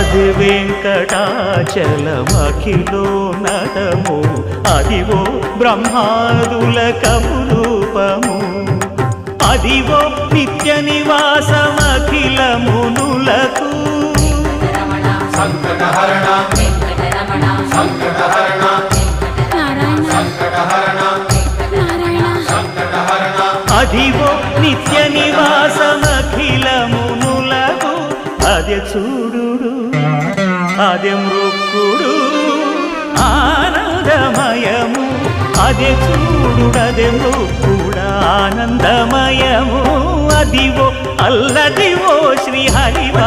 అది వెంకటాచలమఖిలో నటము అదివో బ్రహ్మాదుల కపురూపము అదివో నిత్య నివాసమఖిల మునులకు సంకటహరణ సంకటహరణ సంకటహరణ సంకటహరణ అదివో నిత్య నివాసమఖిల మునులకు అదే చూడు అదే మృక్కుడు ఆనందమయము అదే చూడు అదే మృక్కుడు ఆనందమయము అదివో అల్లదివో శ్రీ హరివ